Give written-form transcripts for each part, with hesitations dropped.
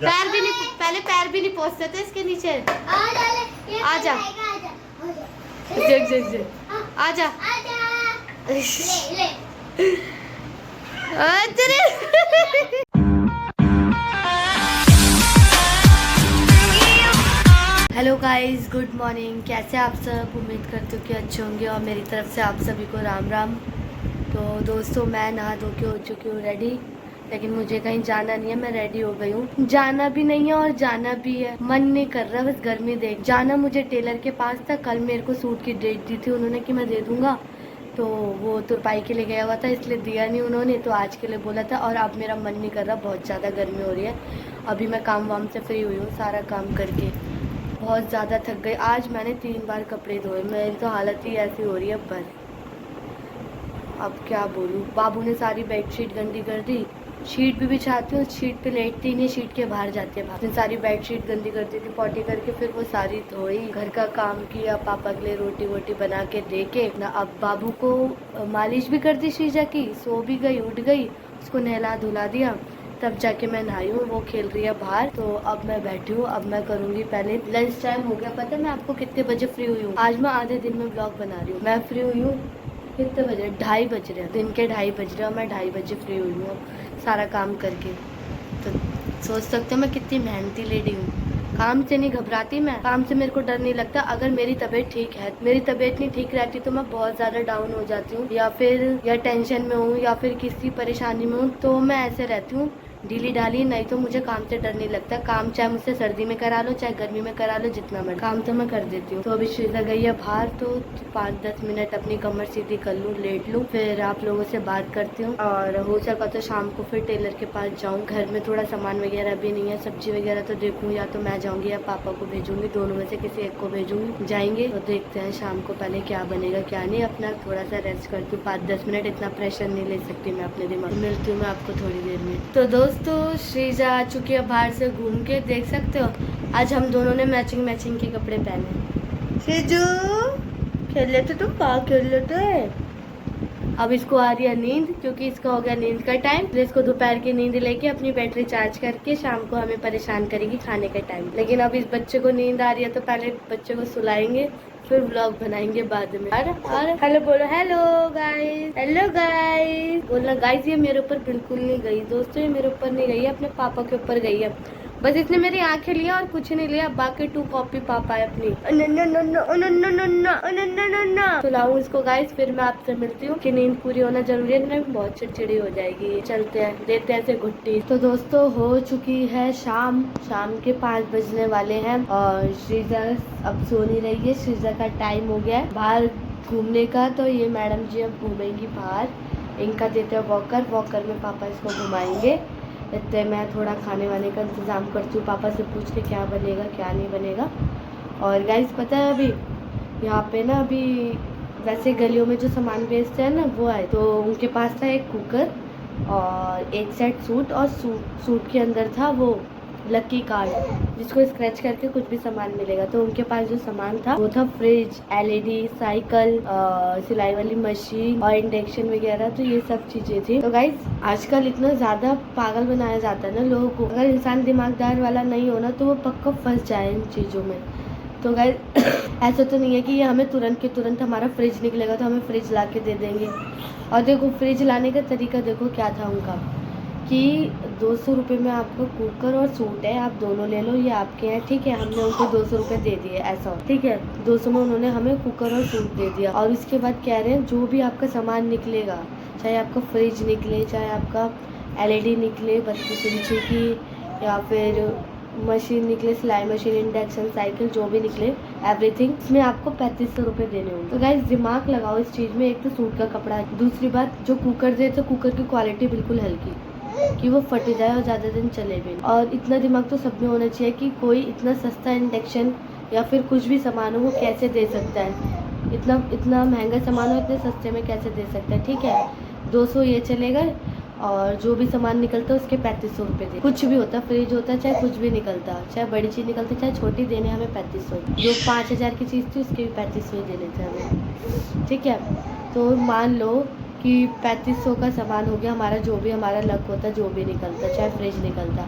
पैर भी नहीं, पहले पैर भी नहीं पहुंचते थे इसके नीचे। आजा जग जग जग आजा तेरे। Hello guys, good morning. कैसे आप सब? उम्मीद करती हूँ कि अच्छे होंगे और मेरी तरफ से आप सभी को राम राम। तो दोस्तों, मैं नहा धो के हो चुकी हूँ रेडी, लेकिन मुझे कहीं जाना नहीं है। मैं रेडी हो गई हूँ, जाना भी नहीं है और जाना भी है, मन नहीं कर रहा, बस गर्मी देख। जाना मुझे टेलर के पास था, कल मेरे को सूट की डेट दी थी उन्होंने कि मैं दे दूंगा, तो वो तुरपाई के लिए गया हुआ था इसलिए दिया नहीं उन्होंने, तो आज के लिए बोला था। और अब मेरा मन नहीं कर रहा, बहुत ज़्यादा गर्मी हो रही है। अभी मैं काम वाम से फ्री हुई हूँ, सारा काम करके बहुत ज़्यादा थक गई। आज मैंने 3 बार कपड़े धोए, मेरी तो हालत ही ऐसी हो रही है। बस अब क्या बोलूँ, बाबू ने सारी बेडशीट गंदी कर दी। शीट भी बिछाती हूँ, शीट पे लेटती नहीं, शीट के बाहर जाती है। उसने सारी बेडशीट गंदी कर दी थी पॉटी करके, फिर वो सारी धोई, घर का काम किया, पापा के लिए रोटी वोटी बना के दे के ना। अब बाबू को मालिश भी कर दी शीजा की, सो भी गई, उठ गई, उसको नहला धुला दिया, तब जाके मैं नहाई हूँ। वो खेल रही है बाहर, तो अब मैं बैठी हूँ। अब मैं करूँगी, पहले लंच टाइम हो गया। पता है मैं आपको कितने बजे फ्री हुई हूँ? आज मैं आधे दिन में ब्लॉग बना रही हूँ। मैं फ्री हुई हूँ कितने बजे? 2:30 बज रहे हैं, दिन के 2:30 बज रहे हैं और मैं 2:30 बजे फ्री हुई हूँ सारा काम करके। तो सोच सकते हो मैं कितनी मेहनती लेडी हूँ। काम से नहीं घबराती मैं, काम से मेरे को डर नहीं लगता। अगर मेरी तबीयत ठीक है, मेरी तबीयत नहीं ठीक रहती तो मैं बहुत ज़्यादा डाउन हो जाती हूँ, या टेंशन में हूँ या फिर किसी परेशानी में हूँ, तो मैं ऐसे रहती हूँ ढीली ढाली। नहीं तो मुझे काम से डर नहीं लगता। काम चाहे मुझसे सर्दी में करा लो, चाहे गर्मी में करा लो, जितना मर्जी काम तो मैं कर देती हूँ। तो अभी श्रीजा गई है बाहर, तो 5-10 मिनट अपनी कमर सीधी कर लूँ, लेट लूँ, फिर आप लोगों से बात करती हूँ। और हो सका तो शाम को फिर टेलर के पास जाऊँ। घर में थोड़ा सामान वगैरह भी नहीं है, सब्जी वगैरह तो देखूँ, या तो मैं जाऊँगी या पापा को भेजूंगी, दोनों में से किसी एक को भेजूंगी। जाएंगे तो देखते हैं शाम को पहले क्या बनेगा क्या नहीं। अपना थोड़ा सा रेस्ट करती हूँ 5-10 मिनट, इतना प्रेशर नहीं ले सकती मैं अपने दिमाग। मिलती हूँ मैं आपको थोड़ी देर में। तो दोस्तों, श्रीजा आ चुकी है बाहर से घूम के, देख सकते हो। आज हम दोनों ने मैचिंग के कपड़े पहने। श्रीजू खेल लेते, तुम कहाँ खेल लेते? अब इसको आ रही है नींद, क्योंकि इसका हो गया नींद का टाइम। तो इसको दोपहर की नींद लेके अपनी बैटरी चार्ज करके शाम को हमें परेशान करेगी खाने के टाइम। लेकिन अब इस बच्चे को नींद आ रही है, तो पहले बच्चे को सुलाएंगे, फिर व्लॉग बनाएंगे बाद में। और हेलो बोलो, हेलो गाइस, हेलो गाइस बोलना। गाइस ये मेरे ऊपर बिल्कुल नहीं गई दोस्तों, ये मेरे ऊपर नहीं गई है, अपने पापा के ऊपर गई है। बस इसने मेरी आंखें लिया और कुछ नहीं लिया, बाकी 2 कॉपी पापा है अपनी। सुलाऊं इसको गाइस, फिर मैं आपसे मिलती हूँ कि नींद पूरी होना जरूरी है, नहीं बहुत चिड़चिड़ी हो जाएगी। चलते हैं, देते हैं ऐसे घुट्टी। तो दोस्तों, हो चुकी है शाम के 5 बजने वाले हैं और श्रीजा अब सो नहीं रही है। श्रीजा का टाइम हो गया है बाहर घूमने का, तो ये मैडम जी अब घूमेंगी बाहर। इनका देते हैं वॉकर में पापा इसको घुमाएंगे। इतने मैं थोड़ा खाने वाने का इंतज़ाम करती हूँ, पापा से पूछ के क्या बनेगा क्या नहीं बनेगा। और गाइस पता है अभी यहाँ पे ना, अभी वैसे गलियों में जो सामान बेचते हैं ना, वो आए, तो उनके पास था एक कुकर और एक सेट सूट, और सूट के अंदर था वो लकी कार्ड, जिसको स्क्रैच करके कुछ भी सामान मिलेगा। तो उनके पास जो सामान था वो था फ्रिज, एलईडी, साइकिल, सिलाई वाली मशीन और इंडक्शन वगैरह, तो ये सब चीजें थी। तो गाइज आजकल इतना ज्यादा पागल बनाया जाता है ना लोगों को, अगर इंसान दिमागदार वाला नहीं हो ना, तो वो पक्का फंस जाए इन चीजों में। तो गाइज ऐसा तो नहीं है कि ये हमें तुरंत के तुरंत हमारा फ्रिज निकलेगा तो हमें फ्रिज ला के दे देंगे। और देखो फ्रिज लाने का तरीका देखो क्या था उनका, कि 200 रुपये में आपको कुकर और सूट है, आप दोनों ले लो, ये आपके हैं, ठीक है। हमने उनको 200 रुपये दे दिए, ऐसा ठीक है। 200 में उन्होंने हमें कुकर और सूट दे दिया। और उसके बाद कह रहे हैं जो भी आपका सामान निकलेगा, चाहे आपका फ्रिज निकले, चाहे आपका एलईडी निकले 32 इंची की, या फिर मशीन निकले, सिलाई मशीन, इंडक्शन, साइकिल, जो भी निकले एवरीथिंग, इसमें आपको 3500 रुपये देने होंगे। तो गाइस दिमाग लगाओ इस चीज़ में। एक तो सूट का कपड़ा है, दूसरी बात जो कुकर दे, तो कुकर की क्वालिटी बिल्कुल हल्की, कि वो फट जाए और ज़्यादा दिन चले भी। और इतना दिमाग तो सब में होना चाहिए कि कोई इतना सस्ता इंडक्शन या फिर कुछ भी सामान हो वो कैसे दे सकता है, इतना महंगा सामान हो इतने सस्ते में कैसे दे सकता है, ठीक है। 200 ये चलेगा, और जो भी सामान निकलता है उसके 3500 रुपये दे। कुछ भी होता, फ्रिज होता, चाहे कुछ भी निकलता, चाहे बड़ी चीज़ निकलती, चाहे छोटी, देने हमें 3500। जो 5000 की चीज़ थी उसके भी 3500 देने थे हमें, ठीक है। तो मान लो कि 3500 का सामान हो गया हमारा, जो भी हमारा लक होता, जो भी निकलता, चाहे फ्रिज निकलता,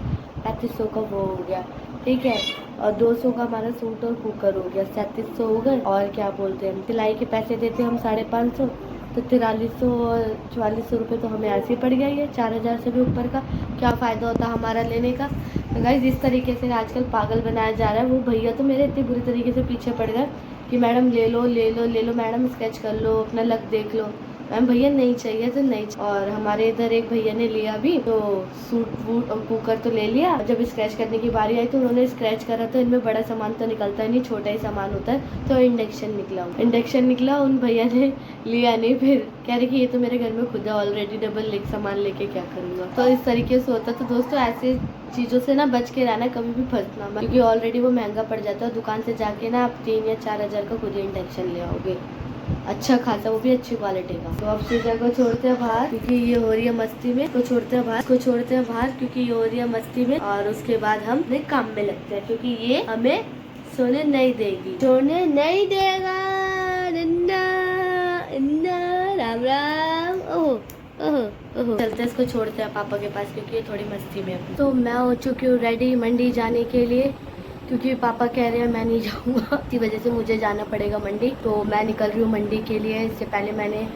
3500 का वो हो गया, ठीक है। और 200 का हमारा सूट और कुकर हो गया, 3700 हो गए। और क्या बोलते हैं, सिलाई के पैसे देते हम 550, तो 4300 और 4400 रुपये तो हमें ऐसे ही पड़ गया। ये 4000 से भी ऊपर का क्या फ़ायदा होता हमारा लेने का। तो गाइस इस तरीके से आजकल पागल बनाया जा रहा है। वो भैया तो मेरे इतने बुरी तरीके से पीछे पड़ गए कि मैडम ले लो ले लो ले लो, मैडम स्केच कर लो, अपना लक देख लो। मैम भैया नहीं चाहिए तो नहीं चाहिए। और हमारे इधर एक भैया ने लिया भी, तो सूट वूट और कुकर तो ले लिया। जब स्क्रैच करने की बारी आई तो उन्होंने स्क्रैच करा, तो इनमें बड़ा सामान तो निकलता ही नहीं, छोटा ही सामान होता है। तो इंडक्शन निकला, उन भैया ने लिया नहीं। फिर कह रहे कि ये तो मेरे घर में खुद है ऑलरेडी, डबल लेक सामान लेके क्या करूँगा। तो इस तरीके से होता है। तो दोस्तों ऐसे चीज़ों से ना बच के रहना, कभी भी फंसना मत, क्योंकि ऑलरेडी वो महंगा पड़ जाता है। दुकान से जाके ना आप 3 या 4000 का खुद ही इंडक्शन ले आओगे, अच्छा खासा, वो भी अच्छी क्वालिटी का। तो अब सीजा को छोड़ते हैं बाहर क्योंकि ये हो रही है मस्ती में, को छोड़ते हैं बाहर क्योंकि ये हो रही है मस्ती में। और उसके बाद हम अपने काम में लगते हैं क्योंकि ये हमें सोने नहीं देगी, सोने नहीं देगा। नन्ना नन्ना राम राम। ओह चलते हैं, इसको छोड़ते हैं पापा के पास क्योंकि ये थोड़ी मस्ती में है। तो मैं हो चुकी हूँ रेडी मंडी जाने के लिए, क्योंकि पापा कह रहे हैं मैं नहीं जाऊंगा, इसी वजह से मुझे जाना पड़ेगा मंडी। तो मैं निकल रही हूँ मंडी के लिए। इससे पहले मैंने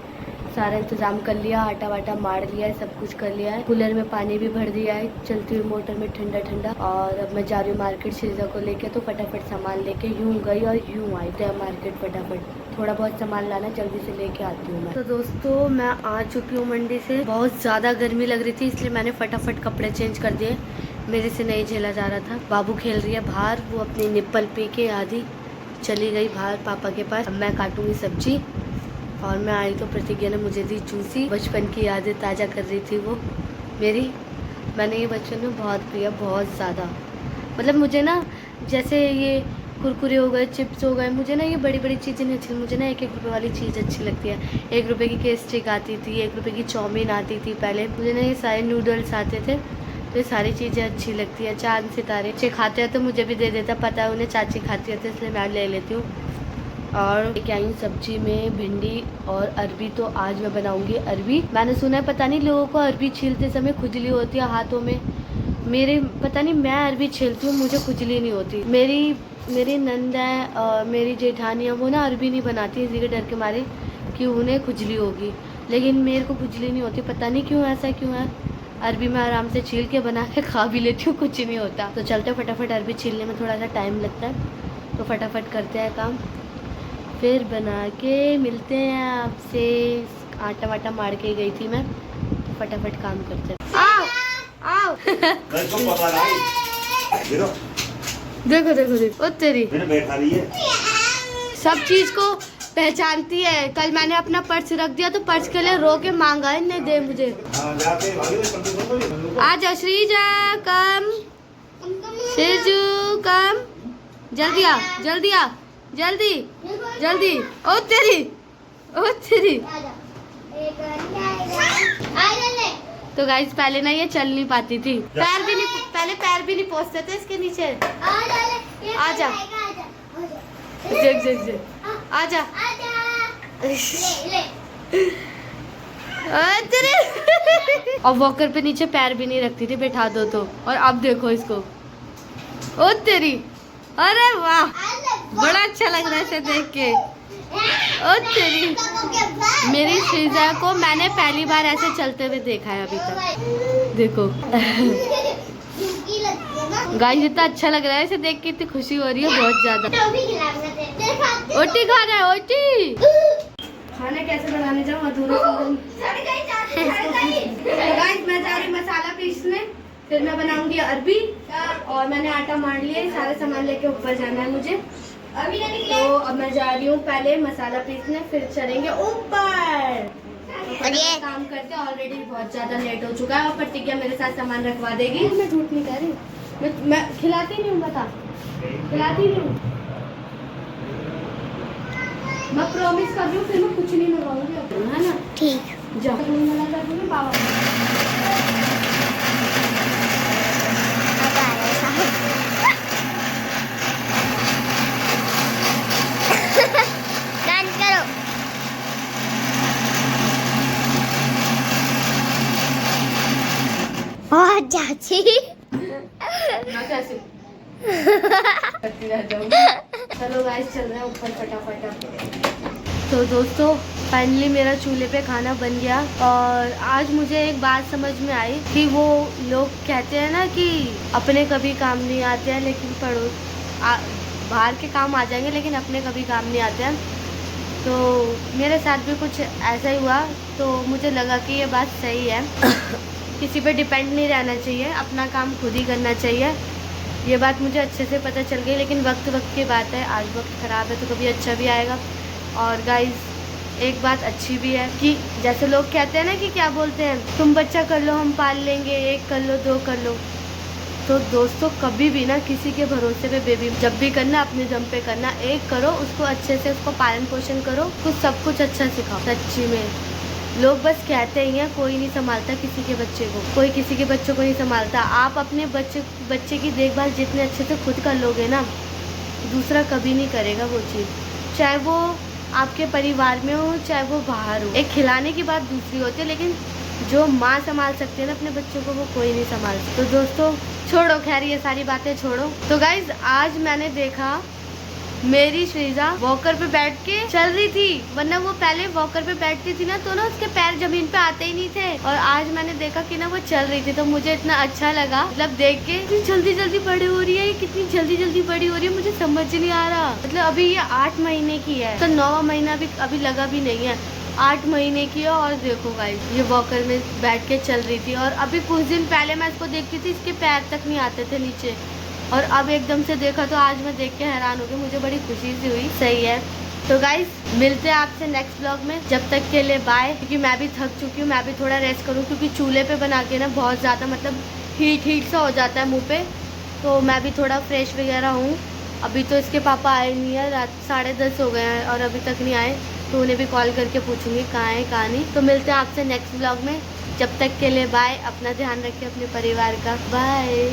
सारा इंतजाम कर लिया, आटा वाटा मार लिया है, सब कुछ कर लिया है। कूलर में पानी भी भर दिया है, चलती हुई मोटर में ठंडा ठंडा। और अब मैं जा रही हूँ मार्केट शीजा को लेके। तो फटाफट सामान लेके यूँ गई और यूँ आई थे मार्केट। फटाफट थोड़ा बहुत सामान लाना, जल्दी से लेके आती हूँ मैं। तो दोस्तों मैं आ चुकी हूँ मंडी से। बहुत ज़्यादा गर्मी लग रही थी, इसलिए मैंने फटाफट कपड़े चेंज कर दिए, मेरे से नहीं झेला जा रहा था। बाबू खेल रही है बाहर, वो अपनी निप्पल पी के आधी चली गई बाहर पापा के पास। अब मैं काटूंगी सब्जी। और मैं आई तो प्रतिज्ञा ने मुझे दी जूसी, बचपन की यादें ताज़ा कर रही थी वो मेरी। मैंने ये बचपन में बहुत पिया, बहुत ज़्यादा। मतलब मुझे ना जैसे ये कुरकुरे हो गए, चिप्स हो गए, मुझे ना ये बड़ी बड़ी चीज़ें नहीं अच्छी। मुझे ना 1-1 रुपये वाली चीज़ अच्छी लगती है। 1 रुपये की केक स्टिक आती थी, 1 रुपये की चाउमीन आती थी पहले। मुझे ना ये सारे नूडल्स आते थे, तो ये सारी चीज़ें अच्छी लगती है। चांद सितारे बच्चे खाते हैं तो मुझे भी दे देता, पता है उन्हें चाची खाती है तो इसलिए मैं ले लेती हूँ। और क्या ही सब्जी में भिंडी और अरबी, तो आज मैं बनाऊंगी अरबी। मैंने सुना है पता नहीं लोगों को अरबी छीलते समय खुजली होती है हाथों में, मेरे पता नहीं, मैं अरबी छीलती हूँ मुझे खुजली नहीं होती। मेरी नंद है और मेरी जेठानी है, वो ना अरबी नहीं बनाती इसी के डर के मारे कि उन्हें खुजली होगी, लेकिन मेरे को खुजली नहीं होती, पता नहीं क्यों, ऐसा क्यों है। अरबी मैं आराम से छील के बना के खा भी लेती हूँ, कुछ नहीं होता। तो चलते फटाफट, अरबी छीलने में थोड़ा सा टाइम लगता है, तो फटाफट करते हैं काम, फिर बना के मिलते हैं आपसे। आटा वाटा मार के गई थी मैं, तो फटाफट काम करते हैं। आओ देखो देखो देखो, ओ तेरी बैठा रही है, सब चीज को पहचानती है। कल मैंने अपना पर्स रख दिया तो पर्स के लिए रो के मांगा है, नहीं दे मुझे। आ जाओ श्रीजा, कम श्रीजू कम, जल्दी आ जल्दी आ, जल्दी जल्दी। ओ तेरी तो गाइस पहले ना ये चल नहीं पाती थी, पहले पैर भी नहीं पहुंचते थे इसके नीचे। आजा देख देख देख, आजा और वॉकर पे नीचे पैर भी नहीं रखती थी, बैठा दो तो। और अब देखो इसको, ओ तेरी, अरे वाह बड़ा अच्छा लग रहा है इसे देख के। ओ तेरी, मेरी श्रीजा को मैंने पहली बार ऐसे चलते हुए देखा है अभी तक, देखो। गाइस इतना अच्छा लग रहा है इसे देख के, इतनी खुशी हो रही है बहुत ज्यादा। ओटी खा रहा है, ओटी खाना कैसे बनाने जाऊँ अधूरे। गाइस मैं जा रही मसाला पीसने, फिर मैं बनाऊंगी अरबी। और मैंने आटा मार लिया, सारा सामान लेके ऊपर जाना है मुझे। तो अब मैं जा रही हूँ पहले मसाला पीसने, फिर चलेंगे ऊपर। तो काम करते हैं, ऑलरेडी बहुत ज्यादा लेट हो चुका है। और प्रतिज्ञा मेरे साथ सामान रखवा देगी, मैं झूठ नहीं कह रही, मैं खिलाती नहीं हूँ, बता खिलाती नहीं हूँ, मैं प्रॉमिस कर रही हूँ, फिर मैं कुछ नहीं मंगाऊंगी, है ना? ठीक, जाओ मना कर दूंगी बाबा। और चाची करती रह जाऊंगी। चलो गाइस चल रहे हैं ऊपर फटाफट। तो दोस्तों फाइनली मेरा चूल्हे पे खाना बन गया और आज मुझे एक बात समझ में आई कि वो लोग कहते हैं ना कि अपने कभी काम नहीं आते हैं लेकिन बाहर के काम आ जाएंगे लेकिन अपने कभी काम नहीं आते हैं। तो मेरे साथ भी कुछ ऐसा ही हुआ, तो मुझे लगा कि ये बात सही है। किसी पे डिपेंड नहीं रहना चाहिए, अपना काम खुद ही करना चाहिए। ये बात मुझे अच्छे से पता चल गई, लेकिन वक्त की बात है। आज वक्त ख़राब है तो कभी अच्छा भी आएगा। और गाइस एक बात अच्छी भी है कि जैसे लोग कहते हैं ना कि क्या बोलते हैं, तुम बच्चा कर लो हम पाल लेंगे, एक कर लो दो कर लो। तो दोस्तों कभी भी ना किसी के भरोसे पे बेबी जब भी करना अपने दम पे करना। एक करो, उसको अच्छे से उसको पालन पोषण करो, कुछ सब कुछ अच्छा सिखाओ। सच्ची में लोग बस कहते ही हैं, कोई नहीं संभालता किसी के बच्चे को, कोई किसी के बच्चों को नहीं संभालता। आप अपने बच्चे की देखभाल जितने अच्छे से खुद कर लोगे ना, दूसरा कभी नहीं करेगा वो चीज़। चाहे वो आपके परिवार में हो चाहे वो बाहर हो। एक खिलाने की बात दूसरी होती है, लेकिन जो माँ संभाल सकती है ना अपने बच्चों को, वो कोई नहीं संभाल सकता। तो दोस्तों छोड़ो, खैर ये सारी बातें छोड़ो। तो गाइज आज मैंने देखा मेरी श्रीजा वॉकर पे बैठ के चल रही थी, वरना वो पहले वॉकर पे बैठती थी ना तो ना उसके पैर जमीन पे आते ही नहीं थे। और आज मैंने देखा कि ना वो चल रही थी, तो मुझे इतना अच्छा लगा, मतलब देख के कितनी जल्दी जल्दी बड़ी हो रही है, कितनी जल्दी जल्दी बड़ी हो रही है। मुझे समझ नहीं आ रहा, मतलब अभी ये 8 महीने की है, तो 9वां महीना भी अभी लगा भी नहीं है, 8 महीने की है। और देखो गाइस ये वॉकर में बैठ के चल रही थी, और अभी कुछ दिन पहले मैं इसको देखती थी इसके पैर तक नहीं आते थे नीचे, और अब एकदम से देखा तो आज मैं देख के हैरान हो गई। मुझे बड़ी खुशी सी हुई। सही है। तो गाइस मिलते हैं आपसे नेक्स्ट ब्लॉग में, जब तक के लिए बाय। क्योंकि मैं भी थक चुकी हूँ, मैं भी थोड़ा रेस्ट करूँ, क्योंकि चूल्हे पे बना के ना बहुत ज़्यादा मतलब हीट सा हो जाता है मुँह पे। तो मैं भी थोड़ा फ्रेश वगैरह हूँ। अभी तो इसके पापा आए नहीं है, रात 10:30 हो गए हैं और अभी तक नहीं आए, तो उन्हें भी कॉल करके पूछूंगी कहाँ है कहाँ नहीं। तो मिलते हैं आपसे नेक्स्ट ब्लॉग में, जब तक के लिए बाय। अपना ध्यान रखिए अपने परिवार का। बाय।